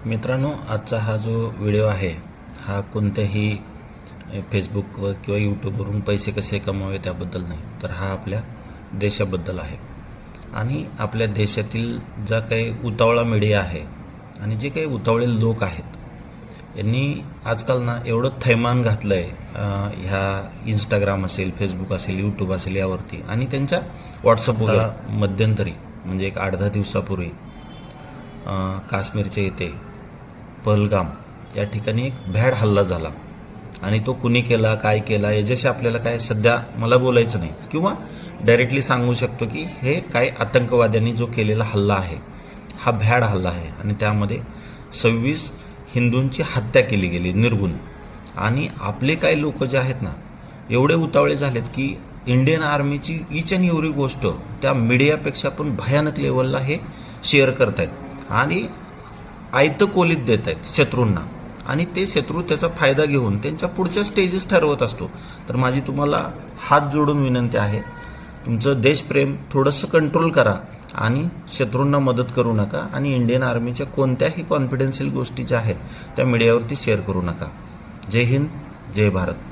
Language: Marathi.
मित्रांनो, आजचा हा जो व्हिडिओ आहे हा कोणत्याही फेसबुकवर किंवा यूट्यूबवरून पैसे कसे कमावे त्याबद्दल नाही, तर हा आपल्या देशाबद्दल आहे. आणि आपल्या देशातील ज्या काही उतावळा मीडिया आहे आणि जे काही उतावळे लोक आहेत यांनी आजकाल ना एवढं थैमान घातलं आहे ह्या इंस्टाग्राम असेल, फेसबुक असेल, यूट्यूब असेल यावरती आणि त्यांच्या व्हॉट्सअपवर मध्यंतरी म्हणजे एक 8-10 दिवसापूर्वी काश्मीरच्या इथे पहलगाम या ठिकाणी एक भ्याड हल्ला झाला आणि तो कुणी केला, काय केला याच्याशी आपल्याला काय सध्या मला बोलायचं नाही, किंवा डायरेक्टली सांगू शकतो की हे काय आतंकवाद्यांनी जो केलेला हल्ला आहे हा भ्याड हल्ला आहे आणि त्यामध्ये 26 हिंदूंची हत्या केली गेली निर्गुण. आणि आपले काही लोक जे आहेत ना एवढे उतावळे झालेत की इंडियन आर्मीची ईच अँड एव्हरी गोष्ट त्या मीडियापेक्षा पण भयानक लेवलला हे शेअर करत आहेत आणि आयतं कोलीत देत आहेत शत्रूंना, आणि ते शत्रू त्याचा फायदा घेऊन त्यांच्या पुढच्या स्टेजेस ठरवत असतो. तर माझी तुम्हाला हात जोडून विनंती आहे, तुमचं देशप्रेम थोडंसं कंट्रोल करा आणि शत्रूंना मदत करू नका आणि इंडियन आर्मीच्या कोणत्याही कॉन्फिडेन्शियल गोष्टी ज्या आहेत त्या मीडियावरती शेअर करू नका. जय हिंद, जय भारत.